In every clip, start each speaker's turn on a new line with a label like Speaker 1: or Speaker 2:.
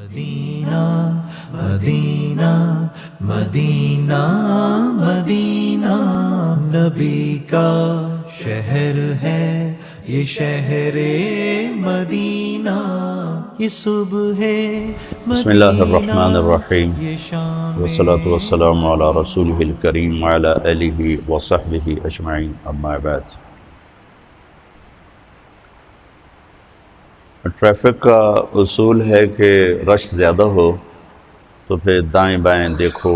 Speaker 1: مدینہ مدینہ مدینہ مدینہ نبی کا شہر ہے یہ شہر مدینہ یہ صبح
Speaker 2: بسم اللہ الرحمن الرحیم والصلاة والسلام علی رسولہ الکریم وعلی آلہ وصحبہ اجمعین اما بعد۔ ٹریفک کا اصول ہے کہ رش زیادہ ہو تو پھر دائیں بائیں دیکھو،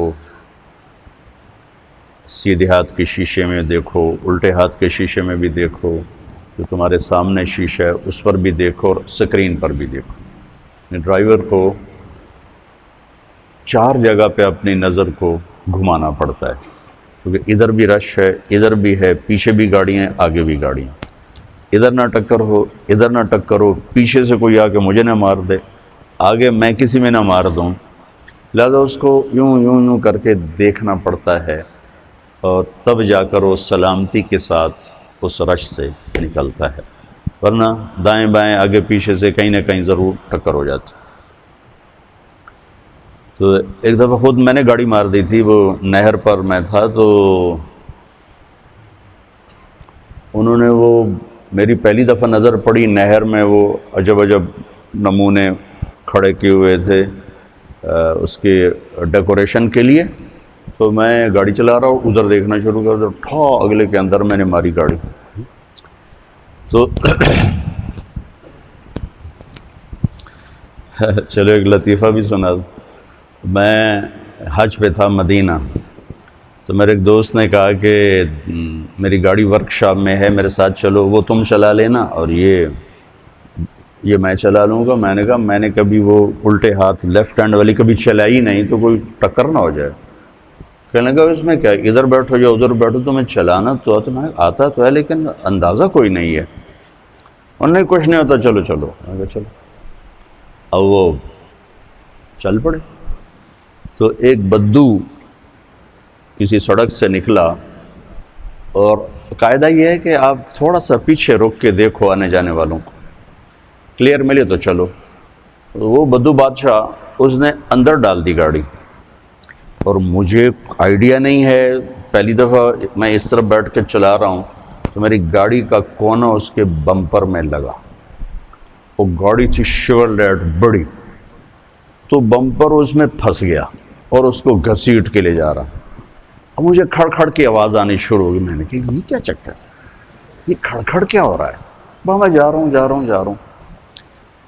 Speaker 2: سیدھے ہاتھ کے شیشے میں دیکھو، الٹے ہاتھ کے شیشے میں بھی دیکھو، جو تمہارے سامنے شیشہ ہے اس پر بھی دیکھو اور سکرین پر بھی دیکھو۔ ڈرائیور کو 4 جگہ پہ اپنی نظر کو گھمانا پڑتا ہے، کیونکہ ادھر بھی رش ہے، ادھر بھی ہے، پیچھے بھی گاڑیاں ہیں، آگے بھی گاڑیاں، ادھر نہ ٹکر ہو، ادھر نہ ٹکر ہو، پیچھے سے کوئی آ کے مجھے نہ مار دے، آگے میں کسی میں نہ مار دوں، لہذا اس کو یوں کر کے دیکھنا پڑتا ہے، اور تب جا کر وہ سلامتی کے ساتھ اس رش سے نکلتا ہے، ورنہ دائیں بائیں آگے پیچھے سے کہیں نہ کہیں ضرور ٹکر ہو جاتی۔ تو ایک دفعہ خود میں نے گاڑی مار دی تھی، وہ نہر پر میں تھا، تو انہوں نے وہ میری پہلی دفعہ نظر پڑی نہر میں، وہ عجب نمونے کھڑے کیے ہوئے تھے اس کے ڈیکوریشن کے لیے، تو میں گاڑی چلا رہا ہوں، ادھر دیکھنا شروع کر دیا، اگلے کے اندر میں نے ماری گاڑی۔ تو چلو ایک لطیفہ بھی سنا دوں۔ میں حج پہ تھا مدینہ، تو میرے ایک دوست نے کہا کہ میری گاڑی ورک شاپ میں ہے، میرے ساتھ چلو، وہ تم چلا لینا اور یہ میں چلا لوں گا۔ میں نے کہا میں نے کبھی وہ الٹے ہاتھ لیفٹ ہینڈ والی کبھی چلائی نہیں، تو کوئی ٹکر نہ ہو جائے۔ کہنے لگا اس میں کیا، ادھر بیٹھو یا ادھر بیٹھو، تمہیں چلانا تو آتا تو ہے لیکن اندازہ کوئی نہیں ہے۔ انہوں نے کچھ نہیں ہوتا، چلو میں کہا چلو، اب وہ چل پڑے۔ تو ایک بدو کسی سڑک سے نکلا، اور قاعدہ یہ ہے کہ آپ تھوڑا سا پیچھے رک کے دیکھو آنے جانے والوں کو، کلیئر ملے تو چلو۔ وہ بدو بادشاہ اس نے اندر ڈال دی گاڑی، اور مجھے آئیڈیا نہیں ہے، پہلی دفعہ میں اس طرف بیٹھ کے چلا رہا ہوں، تو میری گاڑی کا کونا اس کے بمپر میں لگا۔ وہ گاڑی تھی شیورلیٹ بڑی، تو بمپر اس میں پھنس گیا اور اس کو گھسیٹ کے لے جا رہا۔ اب مجھے کھڑ کی آواز آنی شروع ہو گئی۔ میں نے کہا یہ کیا چکر ہے، یہ کھڑ کیا ہو رہا ہے؟ میں جا رہا ہوں۔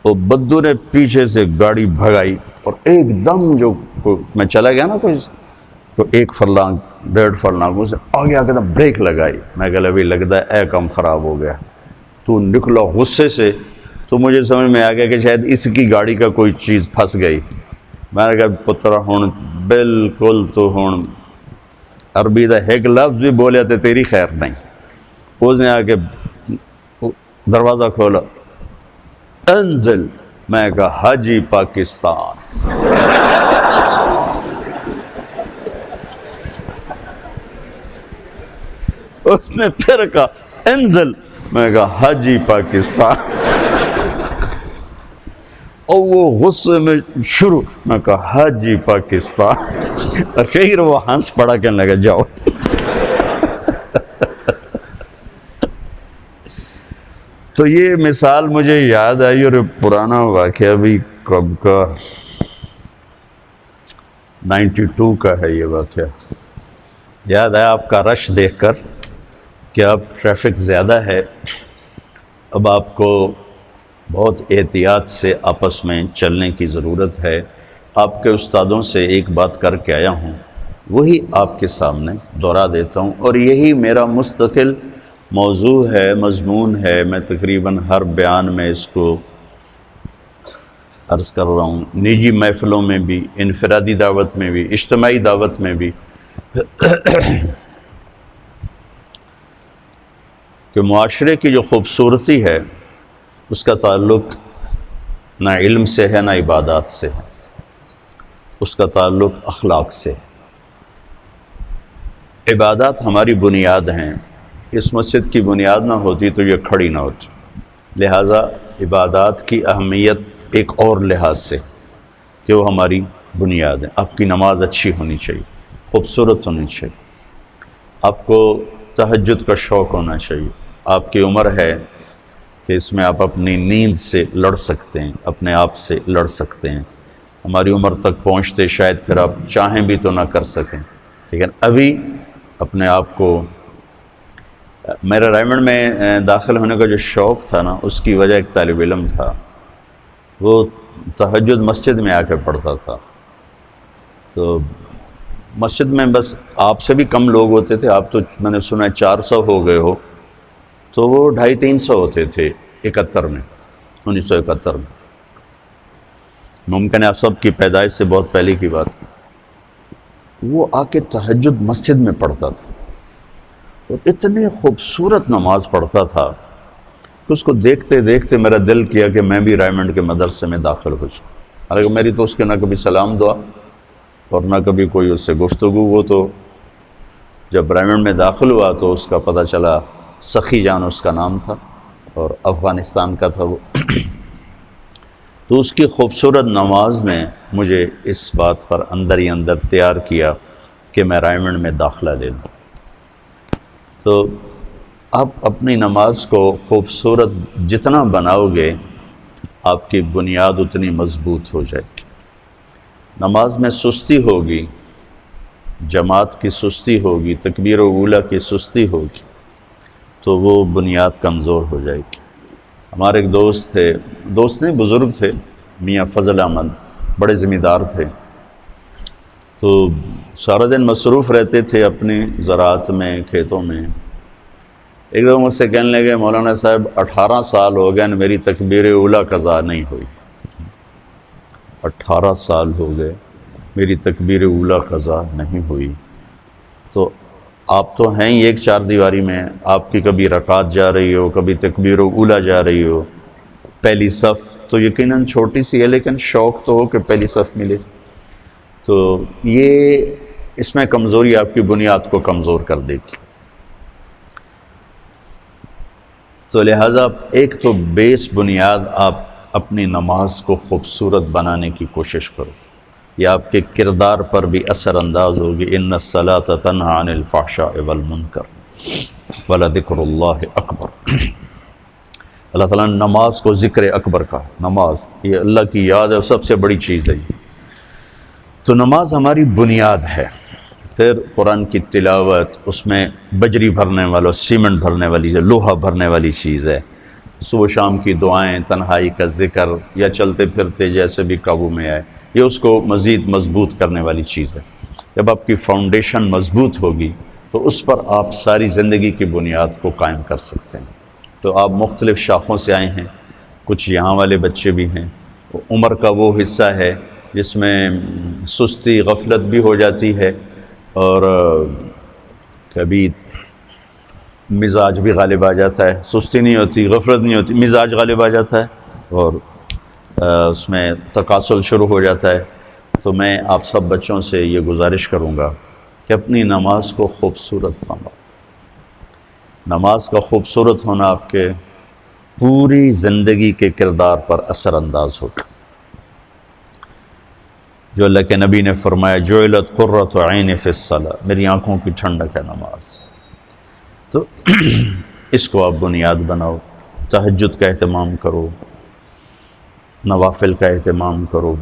Speaker 2: وہ بدو نے پیچھے سے گاڑی بھگائی، اور ایک دم جو میں چلا گیا نا کوئی تو 1 فرلانگ 1.5 فرلانگ اسے آگے آ کے بریک لگائی۔ میں کہا ابھی لگتا ہے اے کم خراب ہو گیا۔ تو نکلا غصے سے، تو مجھے سمجھ میں آ گیا کہ شاید اس کی گاڑی کا کوئی چیز پھنس گئی۔ میں نے کہا پتر ہون بالکل تو ہون عربی دا ایک لفظ بھی بولے تو تیری خیر نہیں۔ اس نے آ کے دروازہ کھولا، انزل۔ میں کہا حاجی پاکستان۔ اس نے پھر کہا انزل۔ میں کہا حاجی پاکستان۔ اور وہ غصے میں شروع، میں کہا حاجی پاکستان۔ اخیر وہ ہنس پڑا، کہنے لگا جاؤ۔ تو یہ مثال مجھے یاد آئی، اور پرانا واقعہ بھی کب کا 92 کا ہے یہ واقعہ۔ یاد آیا آپ کا رش دیکھ کر کہ اب ٹریفک زیادہ ہے، اب آپ کو بہت احتیاط سے آپس میں چلنے کی ضرورت ہے۔ آپ کے استادوں سے ایک بات کر کے آیا ہوں، وہی آپ کے سامنے دہرا دیتا ہوں، اور یہی میرا مستقل موضوع ہے، مضمون ہے۔ میں تقریباً ہر بیان میں اس کو عرض کر رہا ہوں، نجی محفلوں میں بھی، انفرادی دعوت میں بھی، اجتماعی دعوت میں بھی، کہ معاشرے کی جو خوبصورتی ہے اس کا تعلق نہ علم سے ہے نہ عبادات سے ہے، اس کا تعلق اخلاق سے ہے۔ عبادات ہماری بنیاد ہیں، اس مسجد کی بنیاد نہ ہوتی تو یہ کھڑی نہ ہوتی، لہٰذا عبادات کی اہمیت ایک اور لحاظ سے کہ وہ ہماری بنیاد ہے۔ آپ کی نماز اچھی ہونی چاہیے، خوبصورت ہونی چاہیے، آپ کو تہجد کا شوق ہونا چاہیے۔ آپ کی عمر ہے کہ اس میں آپ اپنی نیند سے لڑ سکتے ہیں، اپنے آپ سے لڑ سکتے ہیں۔ ہماری عمر تک پہنچتے شاید پھر آپ چاہیں بھی تو نہ کر سکیں، لیکن ابھی اپنے آپ کو میرا رائمنڈ میں داخل ہونے کا جو شوق تھا نا، اس کی وجہ ایک طالب علم تھا، وہ تہجد مسجد میں آ کے پڑھتا تھا۔ تو مسجد میں بس آپ سے بھی کم لوگ ہوتے تھے، آپ تو میں نے سنا 400 ہو گئے ہو، تو وہ 250-300 ہوتے تھے 1971 میں۔ ممکن ہے آپ سب کی پیدائش سے بہت پہلے کی بات۔ وہ آ کے تہجد مسجد میں پڑھتا تھا اور اتنی خوبصورت نماز پڑھتا تھا کہ اس کو دیکھتے دیکھتے میرا دل کیا کہ میں بھی رائمنڈ کے مدرسے میں داخل ہو جاؤں۔ حالانکہ میری تو اس کے نہ کبھی سلام دعا اور نہ کبھی کوئی اس سے گفتگو۔ وہ تو جب رائمنڈ میں داخل ہوا تو اس کا پتہ چلا، سخی جان اس کا نام تھا اور افغانستان کا تھا وہ۔ تو اس کی خوبصورت نماز نے مجھے اس بات پر اندر ہی اندر تیار کیا کہ میں رائمنڈ میں داخلہ لے لوں۔ تو آپ اپنی نماز کو خوبصورت جتنا بناؤ گے، آپ کی بنیاد اتنی مضبوط ہو جائے گی۔ نماز میں سستی ہوگی، جماعت کی سستی ہوگی، تکبیر اولیٰ کی سستی ہوگی، تو وہ بنیاد کمزور ہو جائے گی۔ ہمارے ایک دوست تھے، دوست نہیں بزرگ تھے، میاں فضل احمد، بڑے ذمہ دار تھے۔ تو سارا دن مصروف رہتے تھے اپنی زراعت میں، کھیتوں میں۔ ایک دفعہ مجھ سے کہنے لگے، مولانا صاحب 18 سال ہو گئے میری تکبیر اولیٰ قضا نہیں ہوئی۔ 18 سال ہو گئے میری تکبیر اولیٰ قضا نہیں ہوئی۔ تو آپ تو ہیں ہی ایک چار دیواری میں، آپ کی کبھی رکعت جا رہی ہو، کبھی تکبیر اولیٰ جا رہی ہو، پہلی صف تو یقیناً چھوٹی سی ہے، لیکن شوق تو ہو کہ پہلی صف ملے۔ تو یہ اس میں کمزوری آپ کی بنیاد کو کمزور کر دے گی۔ تو لہٰذا ایک تو بیس بنیاد آپ اپنی نماز کو خوبصورت بنانے کی کوشش کرو، یہ آپ کے کردار پر بھی اثر انداز ہوگی۔ ان الصلاۃ تنہی عن الفحشاء والمنکر ولذکر اللہ اکبر۔ اللہ تعالیٰ نے نماز کو ذکر اکبر کا، نماز یہ اللہ کی یاد ہے، سب سے بڑی چیز ہے۔ تو نماز ہماری بنیاد ہے۔ پھر قرآن کی تلاوت، اس میں بجری بھرنے والا، سیمنٹ بھرنے والی، لوہا بھرنے والی چیز ہے۔ صبح شام کی دعائیں، تنہائی کا ذکر، یا چلتے پھرتے جیسے بھی قابو میں آئے، یہ اس کو مزید مضبوط کرنے والی چیز ہے۔ جب آپ کی فاؤنڈیشن مضبوط ہوگی تو اس پر آپ ساری زندگی کی بنیاد کو قائم کر سکتے ہیں۔ تو آپ مختلف شاخوں سے آئے ہیں، کچھ یہاں والے بچے بھی ہیں۔ عمر کا وہ حصہ ہے جس میں سستی، غفلت بھی ہو جاتی ہے، اور کبھی مزاج بھی غالب آ جاتا ہے۔ سستی نہیں ہوتی، غفلت نہیں ہوتی، مزاج غالب آ جاتا ہے اور اس میں تکاسل شروع ہو جاتا ہے۔ تو میں آپ سب بچوں سے یہ گزارش کروں گا کہ اپنی نماز کو خوبصورت بناؤ۔ نماز کا خوبصورت ہونا آپ کے پوری زندگی کے کردار پر اثر انداز ہوگا۔ جو اللہ کے نبی نے فرمایا، جعلت قرۃ عین فی الصلاۃ، میری آنکھوں کی ٹھنڈک ہے نماز۔ تو اس کو آپ بنیاد بناؤ، تہجد کا اہتمام کرو، نوافل کا اہتمام کرو۔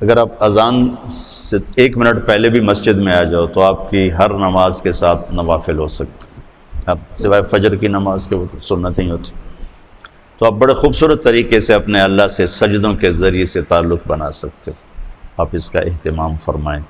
Speaker 2: اگر آپ اذان سے 1 منٹ پہلے بھی مسجد میں آ جاؤ تو آپ کی ہر نماز کے ساتھ نوافل ہو سکتے، اب سوائے فجر کی نماز کے وہ سنتیں ہی ہوتی۔ تو آپ بڑے خوبصورت طریقے سے اپنے اللہ سے سجدوں کے ذریعے سے تعلق بنا سکتے ہو۔ آپ اس کا اہتمام فرمائیں۔